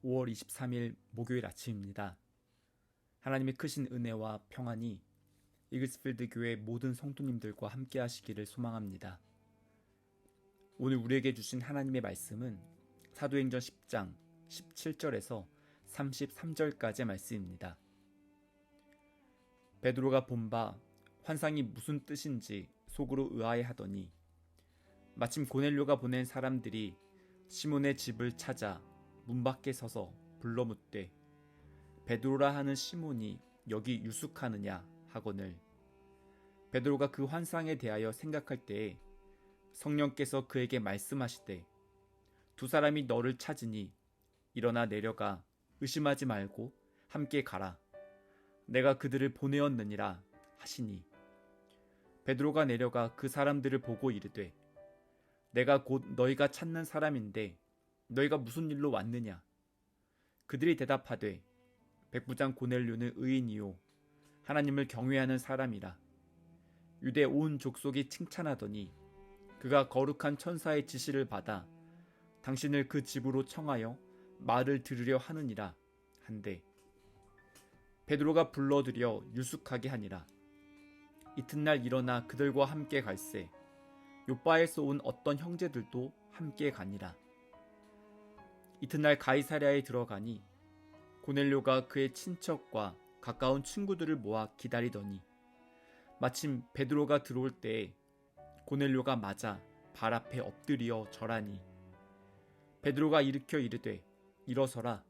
5월 23일 목요일 아침입니다. 하나님의 크신 은혜와 평안이 이글스필드 교회 모든 성도님들과 함께 하시기를 소망합니다. 오늘 우리에게 주신 하나님의 말씀은 사도행전 10장 17절에서 33절까지의 말씀입니다. 베드로가 본 바 환상이 무슨 뜻인지 속으로 의아해하더니 마침 고넬료가 보낸 사람들이 시몬의 집을 찾아 문 밖에 서서 불러 묻되 베드로라 하는 시몬이 여기 유숙하느냐 하거늘 베드로가 그 환상에 대하여 생각할 때에 성령께서 그에게 말씀하시되 두 사람이 너를 찾으니 일어나 내려가 의심하지 말고 함께 가라 내가 그들을 보내었느니라 하시니 베드로가 내려가 그 사람들을 보고 이르되 내가 곧 너희가 찾는 사람인데 너희가 무슨 일로 왔느냐? 그들이 대답하되 백부장 고넬료는 의인이요 하나님을 경외하는 사람이라 유대 온 족속이 칭찬하더니 그가 거룩한 천사의 지시를 받아 당신을 그 집으로 청하여 말을 들으려 하느니라 한데 베드로가 불러들여 유숙하게 하니라. 이튿날 일어나 그들과 함께 갈새 요바에서 온 어떤 형제들도 함께 가니라. 이튿날 가이사랴에 들어가니 고넬료가 그의 친척과 가까운 친구들을 모아 기다리더니 마침 베드로가 들어올 때에 고넬료가 맞아 발 앞에 엎드려 절하니 베드로가 일으켜 이르되 일어서라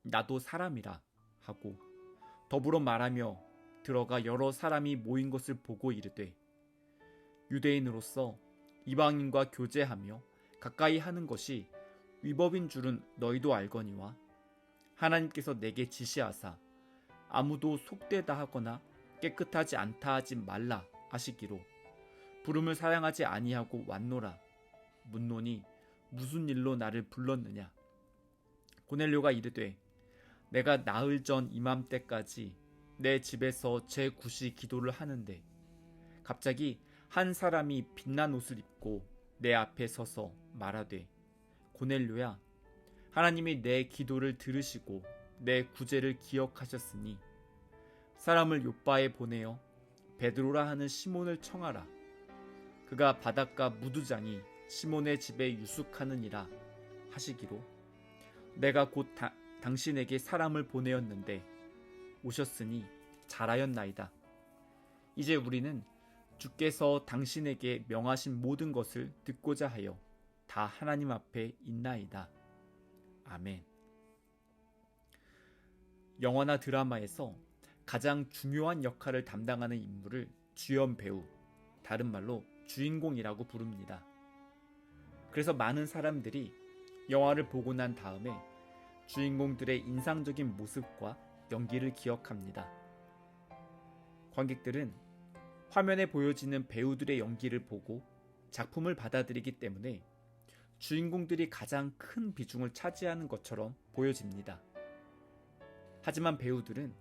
나도 사람이라 하고 더불어 말하며 들어가 여러 사람이 모인 것을 보고 이르되 유대인으로서 이방인과 교제하며 가까이 하는 것이 위법인 줄은 너희도 알거니와 하나님께서 내게 지시하사 아무도 속되다 하거나 깨끗하지 않다 하지 말라 하시기로 부름을 사랑하지 아니하고 왔노라. 묻노니 무슨 일로 나를 불렀느냐? 고넬료가 이르되 내가 나흘 전 이맘때까지 내 집에서 제9시 기도를 하는데 갑자기 한 사람이 빛난 옷을 입고 내 앞에 서서 말하되 고넬료야 하나님이 내 기도를 들으시고 내 구제를 기억하셨으니 사람을 요바에 보내어 베드로라 하는 시몬을 청하라. 그가 바닷가 무두장이 시몬의 집에 유숙하느니라 하시기로 내가 곧 당신에게 사람을 보내었는데 오셨으니 잘하였나이다. 이제 우리는 주께서 당신에게 명하신 모든 것을 듣고자 하여 다 하나님 앞에 있나이다. 아멘. 영화나 드라마에서 가장 중요한 역할을 담당하는 인물을 주연 배우, 다른 말로 주인공이라고 부릅니다. 그래서 많은 사람들이 영화를 보고 난 다음에 주인공들의 인상적인 모습과 연기를 기억합니다. 관객들은 화면에 보여지는 배우들의 연기를 보고 작품을 받아들이기 때문에 주인공들이 가장 큰 비중을 차지하는 것처럼 보여집니다. 하지만 배우들은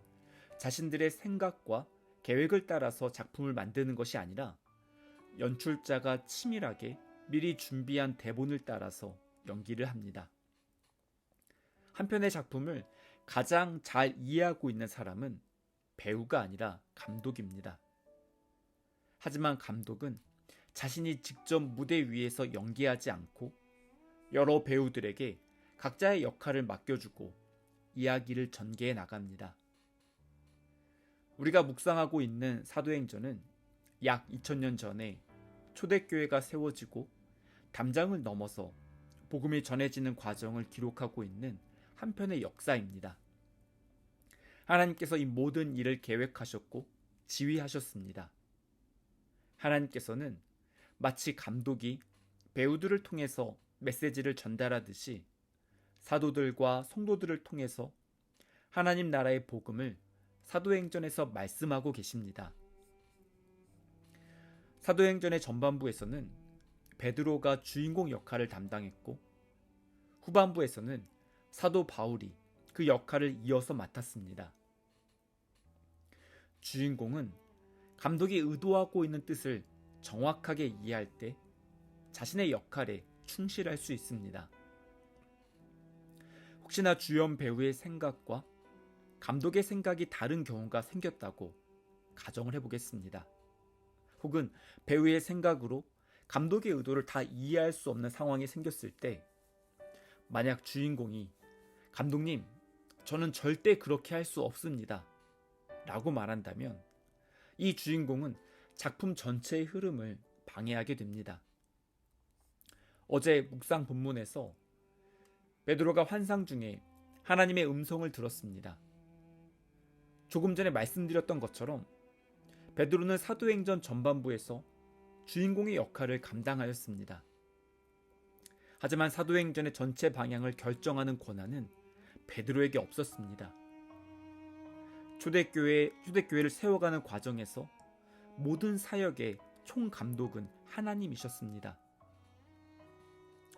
자신들의 생각과 계획을 따라서 작품을 만드는 것이 아니라 연출자가 치밀하게 미리 준비한 대본을 따라서 연기를 합니다. 한 편의 작품을 가장 잘 이해하고 있는 사람은 배우가 아니라 감독입니다. 하지만 감독은 자신이 직접 무대 위에서 연기하지 않고 여러 배우들에게 각자의 역할을 맡겨주고 이야기를 전개해 나갑니다. 우리가 묵상하고 있는 사도행전은 약 2000년 전에 초대교회가 세워지고 담장을 넘어서 복음이 전해지는 과정을 기록하고 있는 한편의 역사입니다. 하나님께서 이 모든 일을 계획하셨고 지휘하셨습니다. 하나님께서는 마치 감독이 배우들을 통해서 메시지를 전달하듯이 사도들과 성도들을 통해서 하나님 나라의 복음을 사도행전에서 말씀하고 계십니다. 사도행전의 전반부에서는 베드로가 주인공 역할을 담당했고 후반부에서는 사도 바울이 그 역할을 이어서 맡았습니다. 주인공은 감독이 의도하고 있는 뜻을 정확하게 이해할 때 자신의 역할에 충실할 수 있습니다. 혹시나 주연 배우의 생각과 감독의 생각이 다른 경우가 생겼다고 가정을 해보겠습니다. 혹은 배우의 생각으로 감독의 의도를 다 이해할 수 없는 상황이 생겼을 때, 만약 주인공이 감독님, 저는 절대 그렇게 할 수 없습니다 라고 말한다면 이 주인공은 작품 전체의 흐름을 방해하게 됩니다. 어제 묵상 본문에서 베드로가 환상 중에 하나님의 음성을 들었습니다. 조금 전에 말씀드렸던 것처럼 베드로는 사도행전 전반부에서 주인공의 역할을 감당하였습니다. 하지만 사도행전의 전체 방향을 결정하는 권한은 베드로에게 없었습니다. 초대교회를 세워가는 과정에서 모든 사역의 총감독은 하나님이셨습니다.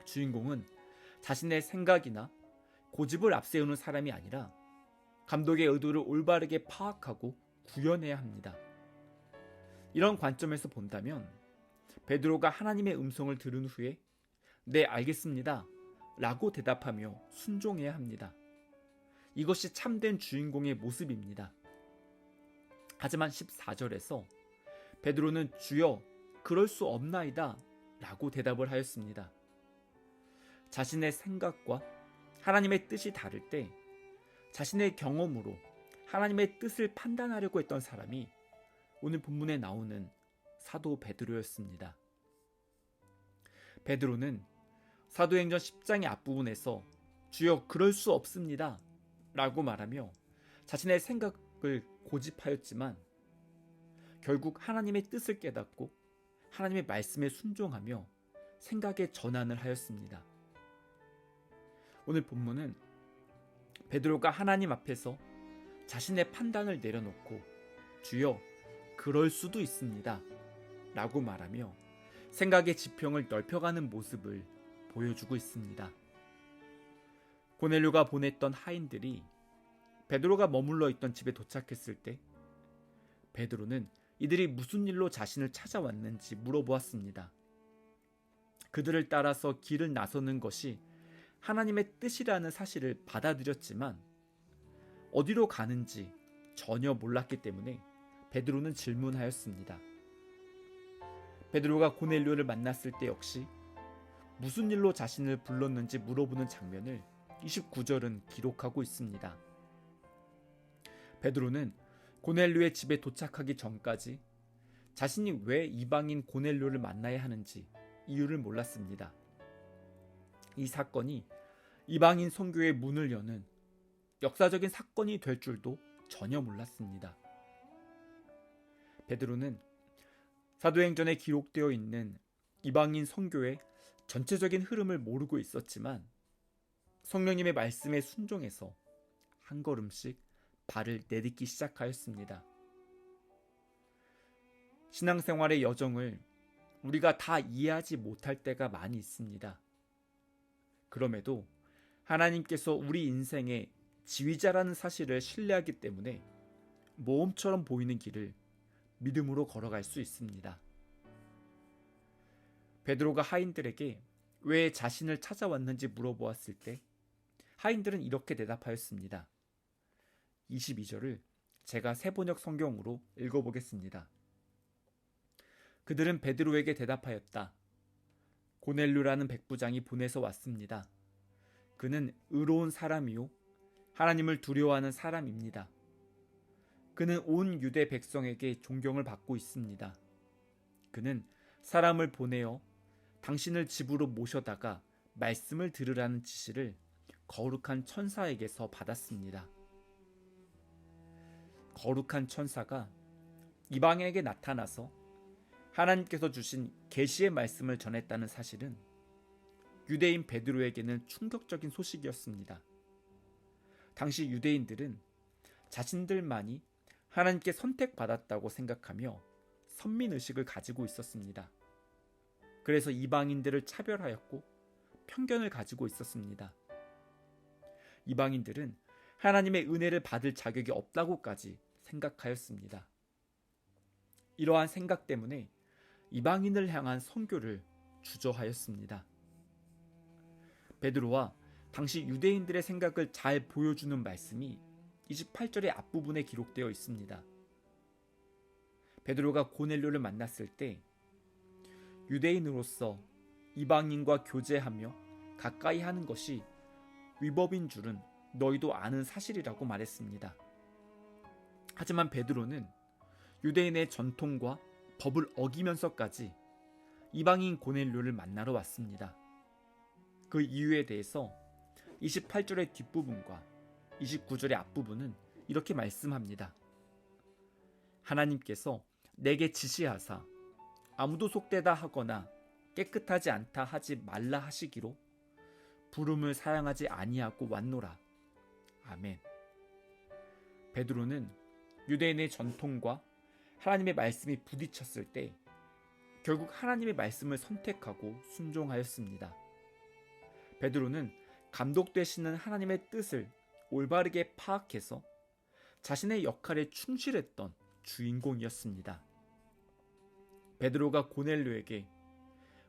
주인공은 자신의 생각이나 고집을 앞세우는 사람이 아니라 감독의 의도를 올바르게 파악하고 구현해야 합니다. 이런 관점에서 본다면 베드로가 하나님의 음성을 들은 후에 네, 알겠습니다 라고 대답하며 순종해야 합니다. 이것이 참된 주인공의 모습입니다. 하지만 14절에서 베드로는 주여 그럴 수 없나이다 라고 대답을 하였습니다. 자신의 생각과 하나님의 뜻이 다를 때 자신의 경험으로 하나님의 뜻을 판단하려고 했던 사람이 오늘 본문에 나오는 사도 베드로였습니다. 베드로는 사도행전 10장의 앞부분에서 주여 그럴 수 없습니다 라고 말하며 자신의 생각을 고집하였지만 결국 하나님의 뜻을 깨닫고 하나님의 말씀에 순종하며 생각의 전환을 하였습니다. 오늘 본문은 베드로가 하나님 앞에서 자신의 판단을 내려놓고 주여 그럴 수도 있습니다 라고 말하며 생각의 지평을 넓혀가는 모습을 보여주고 있습니다. 고넬료가 보냈던 하인들이 베드로가 머물러 있던 집에 도착했을 때 베드로는 이들이 무슨 일로 자신을 찾아왔는지 물어보았습니다. 그들을 따라서 길을 나서는 것이 하나님의 뜻이라는 사실을 받아들였지만 어디로 가는지 전혀 몰랐기 때문에 베드로는 질문하였습니다. 베드로가 고넬료를 만났을 때 역시 무슨 일로 자신을 불렀는지 물어보는 장면을 29절은 기록하고 있습니다. 베드로는 고넬료의 집에 도착하기 전까지 자신이 왜 이방인 고넬료를 만나야 하는지 이유를 몰랐습니다. 이 사건이 이방인 선교의 문을 여는 역사적인 사건이 될 줄도 전혀 몰랐습니다. 베드로는 사도행전에 기록되어 있는 이방인 선교의 전체적인 흐름을 모르고 있었지만 성령님의 말씀에 순종해서 한 걸음씩 발을 내딛기 시작하였습니다. 신앙생활의 여정을 우리가 다 이해하지 못할 때가 많이 있습니다. 그럼에도 하나님께서 우리 인생의 지휘자라는 사실을 신뢰하기 때문에 모험처럼 보이는 길을 믿음으로 걸어갈 수 있습니다. 베드로가 하인들에게 왜 자신을 찾아왔는지 물어보았을 때 하인들은 이렇게 대답하였습니다. 22절을 제가 새번역 성경으로 읽어보겠습니다. 그들은 베드로에게 대답하였다. 고넬료라는 백부장이 보내서 왔습니다. 그는 의로운 사람이요 하나님을 두려워하는 사람입니다. 그는 온 유대 백성에게 존경을 받고 있습니다. 그는 사람을 보내어 당신을 집으로 모셔다가 말씀을 들으라는 지시를 거룩한 천사에게서 받았습니다. 거룩한 천사가 이방인에게 나타나서 하나님께서 주신 계시의 말씀을 전했다는 사실은 유대인 베드로에게는 충격적인 소식이었습니다. 당시 유대인들은 자신들만이 하나님께 선택받았다고 생각하며 선민의식을 가지고 있었습니다. 그래서 이방인들을 차별하였고 편견을 가지고 있었습니다. 이방인들은 하나님의 은혜를 받을 자격이 없다고까지 생각하였습니다. 이러한 생각 때문에 이방인을 향한 선교를 주저하였습니다. 베드로와 당시 유대인들의 생각을 잘 보여주는 말씀이 28절의 앞부분에 기록되어 있습니다. 베드로가 고넬료를 만났을 때 유대인으로서 이방인과 교제하며 가까이 하는 것이 위법인 줄은 너희도 아는 사실이라고 말했습니다. 하지만 베드로는 유대인의 전통과 법을 어기면서까지 이방인 고넬료를 만나러 왔습니다. 그 이유에 대해서 28절의 뒷부분과 29절의 앞부분은 이렇게 말씀합니다. 하나님께서 내게 지시하사 아무도 속되다 하거나 깨끗하지 않다 하지 말라 하시기로 부름을 사양하지 아니하고 왔노라. 아멘. 베드로는 유대인의 전통과 하나님의 말씀이 부딪혔을 때 결국 하나님의 말씀을 선택하고 순종하였습니다. 베드로는 감독되시는 하나님의 뜻을 올바르게 파악해서 자신의 역할에 충실했던 주인공이었습니다. 베드로가 고넬료에게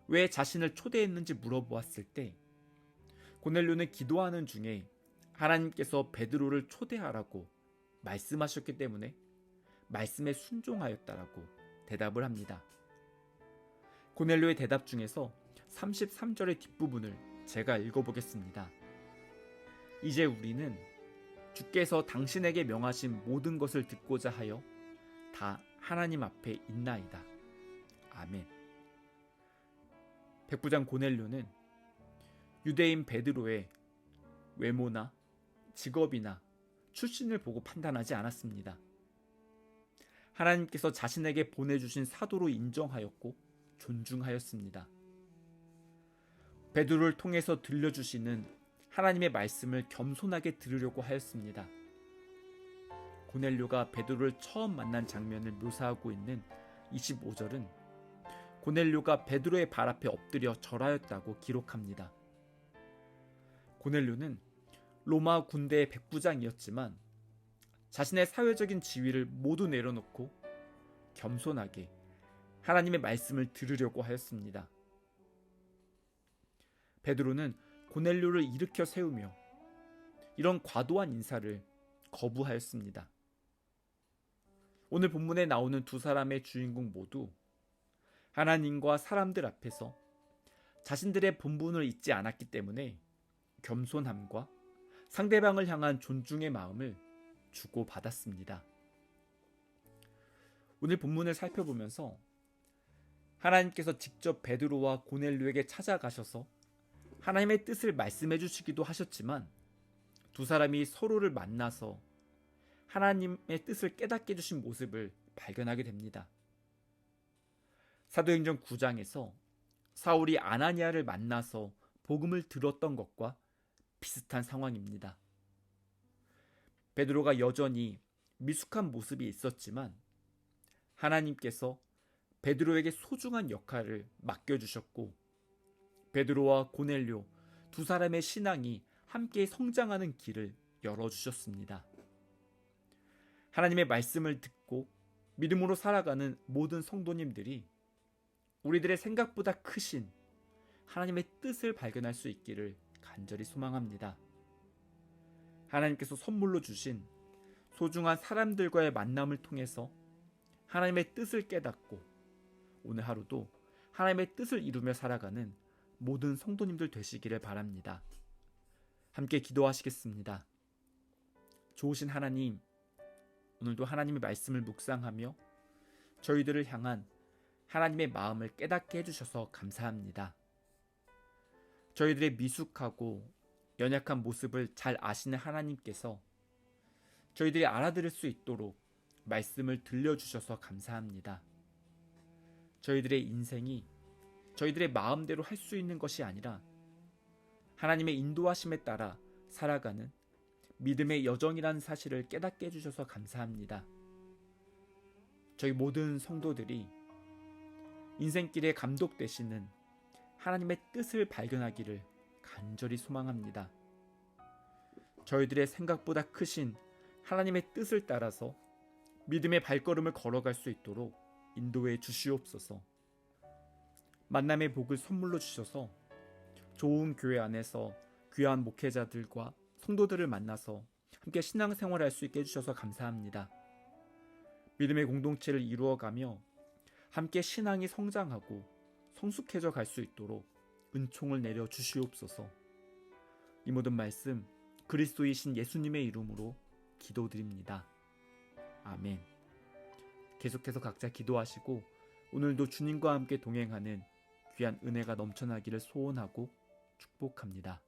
왜 자신을 초대했는지 물어보았을 때 고넬료는 기도하는 중에 하나님께서 베드로를 초대하라고 말씀하셨기 때문에 말씀에 순종하였다라고 대답을 합니다. 고넬료의 대답 중에서 33절의 뒷부분을 제가 읽어보겠습니다. 이제 우리는 주께서 당신에게 명하신 모든 것을 듣고자 하여 다 하나님 앞에 있나이다. 아멘. 백부장 고넬료는 유대인 베드로의 외모나 직업이나 출신을 보고 판단하지 않았습니다. 하나님께서 자신에게 보내주신 사도로 인정하였고 존중하였습니다. 베드로를 통해서 들려주시는 하나님의 말씀을 겸손하게 들으려고 하였습니다. 고넬료가 베드로를 처음 만난 장면을 묘사하고 있는 25절은 고넬료가 베드로의 발 앞에 엎드려 절하였다고 기록합니다. 고넬료는 로마 군대의 백부장이었지만 자신의 사회적인 지위를 모두 내려놓고 겸손하게 하나님의 말씀을 들으려고 하였습니다. 베드로는 고넬료를 일으켜 세우며 이런 과도한 인사를 거부하였습니다. 오늘 본문에 나오는 두 사람의 주인공 모두 하나님과 사람들 앞에서 자신들의 본분을 잊지 않았기 때문에 겸손함과 상대방을 향한 존중의 마음을 주고받았습니다. 오늘 본문을 살펴보면서 하나님께서 직접 베드로와 고넬료에게 찾아가셔서 하나님의 뜻을 말씀해 주시기도 하셨지만 두 사람이 서로를 만나서 하나님의 뜻을 깨닫게 해주신 모습을 발견하게 됩니다. 사도행전 9장에서 사울이 아나니아를 만나서 복음을 들었던 것과 비슷한 상황입니다. 베드로가 여전히 미숙한 모습이 있었지만 하나님께서 베드로에게 소중한 역할을 맡겨주셨고 베드로와 고넬료 두 사람의 신앙이 함께 성장하는 길을 열어주셨습니다. 하나님의 말씀을 듣고 믿음으로 살아가는 모든 성도님들이 우리들의 생각보다 크신 하나님의 뜻을 발견할 수 있기를 간절히 소망합니다. 하나님께서 선물로 주신 소중한 사람들과의 만남을 통해서 하나님의 뜻을 깨닫고 오늘 하루도 하나님의 뜻을 이루며 살아가는 모든 성도님들 되시기를 바랍니다. 함께 기도하시겠습니다. 좋으신 하나님, 오늘도 하나님의 말씀을 묵상하며 저희들을 향한 하나님의 마음을 깨닫게 해주셔서 감사합니다. 저희들의 미숙하고 연약한 모습을 잘 아시는 하나님께서 저희들이 알아들을 수 있도록 말씀을 들려주셔서 감사합니다. 저희들의 인생이 저희들의 마음대로 할 수 있는 것이 아니라 하나님의 인도하심에 따라 살아가는 믿음의 여정이라는 사실을 깨닫게 해주셔서 감사합니다. 저희 모든 성도들이 인생길에 감독되시는 하나님의 뜻을 발견하기를 간절히 소망합니다. 저희들의 생각보다 크신 하나님의 뜻을 따라서 믿음의 발걸음을 걸어갈 수 있도록 인도해 주시옵소서. 만남의 복을 선물로 주셔서 좋은 교회 안에서 귀한 목회자들과 성도들을 만나서 함께 신앙생활할 수 있게 해주셔서 감사합니다. 믿음의 공동체를 이루어가며 함께 신앙이 성장하고 성숙해져 갈 수 있도록 은총을 내려 주시옵소서. 이 모든 말씀 그리스도이신 예수님의 이름으로 기도드립니다. 아멘. 계속해서 각자 기도하시고 오늘도 주님과 함께 동행하는 귀한 은혜가 넘쳐나기를 소원하고 축복합니다.